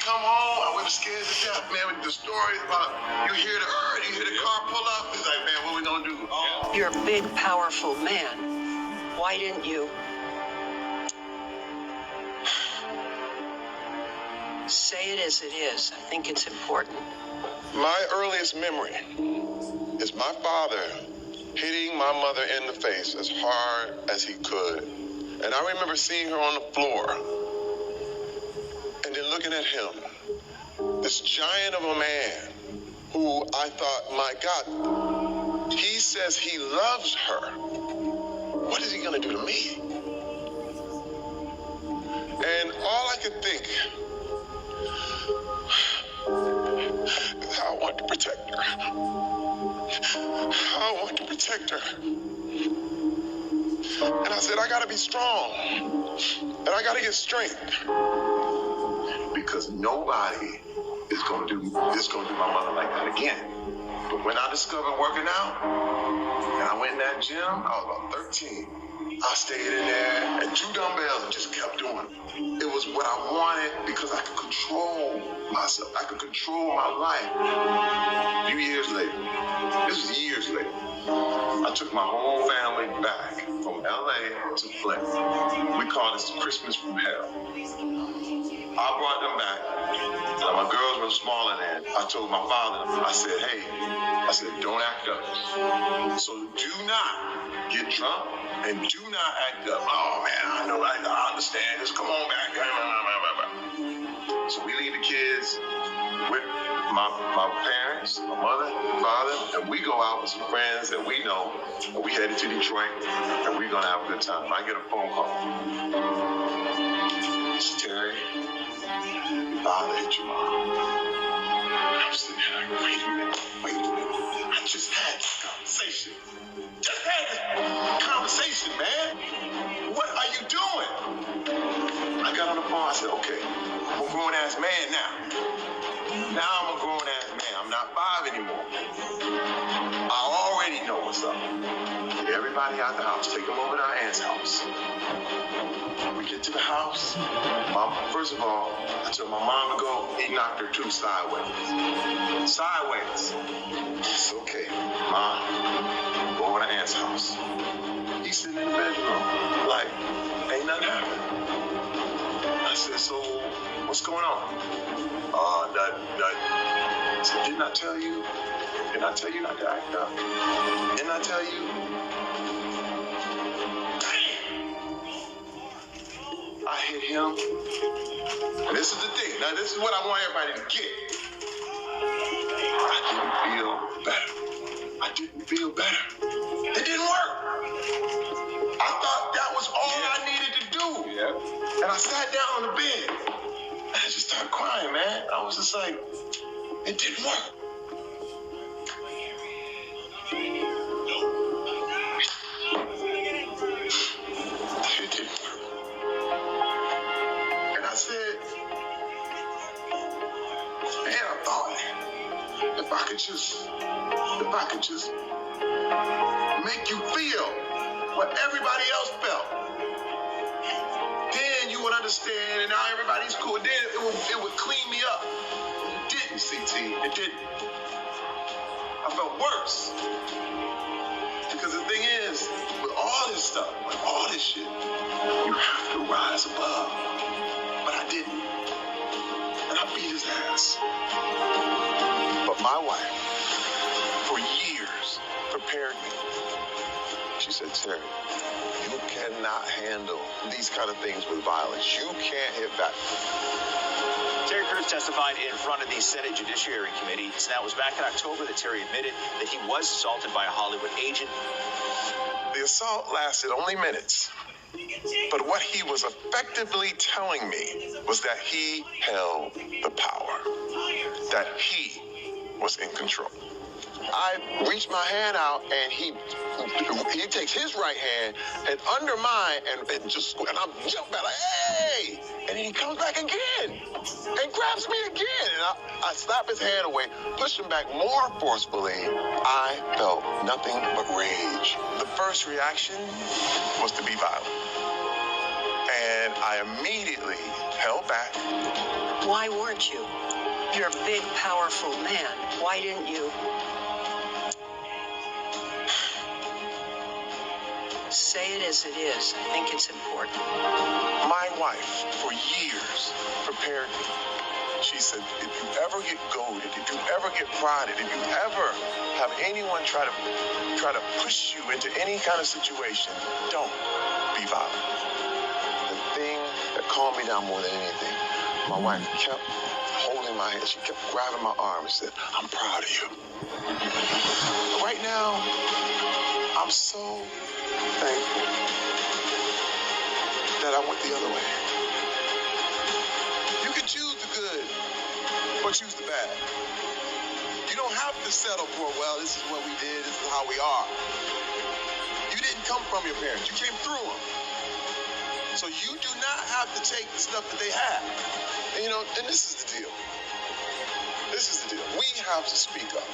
come home, I was scared to death, man, with the stories about you hear the car pull up. It's like, man, what we gonna do? Oh. You're a big, powerful man. Why didn't you say it as it is? I think it's important. My earliest memory is my father hitting my mother in the face as hard as he could. And I remember seeing her on the floor and then looking at him, this giant of a man who I thought, my God, he says he loves her. What is he gonna do to me? And all I could think is how I want to protect her. How I want to protect her. And I said, I gotta be strong. And I gotta get strength. Because nobody is gonna do my mother like that again. But when I discovered working out, and I went in that gym, I was about 13. I stayed in there and 2 dumbbells and just kept doing it. It was what I wanted because I could control myself. I could control my life. A few years later, this was years later, I took my whole family back from LA to Flint. We call this Christmas from hell. I brought them back. My girls were smaller then. I told my father, I said, don't act up. So do not get drunk and do not act up. Oh man, I know, I understand. Just come on back. So we leave the kids with my parents, my mother, father, and we go out with some friends that we know, and we headed to Detroit, and we're gonna have a good time. I get a phone call. It's Terry. Father hit your mom. I'm sitting there like, wait a minute. I just had this conversation. Man. What are you doing? I got on the phone. I said, okay, I'm a grown-ass man now. Now I'm a grown-ass man. I'm not 5 anymore. I already know what's up. Get everybody out the house. Take them over to our aunt's house. When we get to the house, first of all, I told my mom to go. He knocked her 2 sideways. It's okay, Mom. Go over to aunt's house. He's sitting in the bedroom, like, ain't nothing happened. I said, so, what's going on? Nothing. I said, didn't I tell you? Didn't I tell you not to act up? Didn't I tell you? I hit him. And this is the thing. Now, this is what I want everybody to get. I didn't feel better. It didn't work. I thought that was all I needed to do. Yeah. And I sat down on the bed. And I just started crying, man. I was just like, it didn't work. It didn't work. And I said, man, I thought if I could just make you feel what everybody else felt, then you would understand, and now everybody's cool. Then it would clean me up. It didn't, CT. It didn't. I felt worse. Because the thing is, with all this stuff, with all this shit, you have to rise above. But I didn't. And I beat his ass. But my wife, for years, prepared me. She said, Terry, you cannot handle these kind of things with violence. You can't hit back. Terry Crews testified in front of the Senate Judiciary Committee. So that was back in October that Terry admitted that he was assaulted by a Hollywood agent. The assault lasted only minutes. But what he was effectively telling me was that he held the power, that he was in control. I reached my hand out, and he takes his right hand and under mine, and I'm jumping like, hey! And then he comes back again and grabs me again. And I slap his hand away, push him back more forcefully. I felt nothing but rage. The first reaction was to be violent. And I immediately held back, Why weren't you? You're a big, powerful man. Why didn't you? Say it as it is. I think it's important. My wife, for years, prepared me. She said, if you ever get goaded, if you ever get prodded, if you ever have anyone try to push you into any kind of situation, don't be violent. The thing that calmed me down more than anything, my wife kept holding my hand. She kept grabbing my arm and said, I'm proud of you. Right now, I'm so thankful that I went the other way. You can choose the good or choose the bad. You don't have to settle for, well, this is what we did, this is how we are. You didn't come from your parents. You came through them. So you do not have to take the stuff that they have. And, and this is the deal. This is the deal. We have to speak up.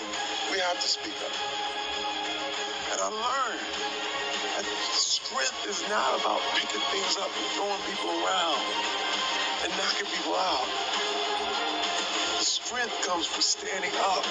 We have to speak up. And I learned that strength is not about picking things up and throwing people around and knocking people out. Strength comes from standing up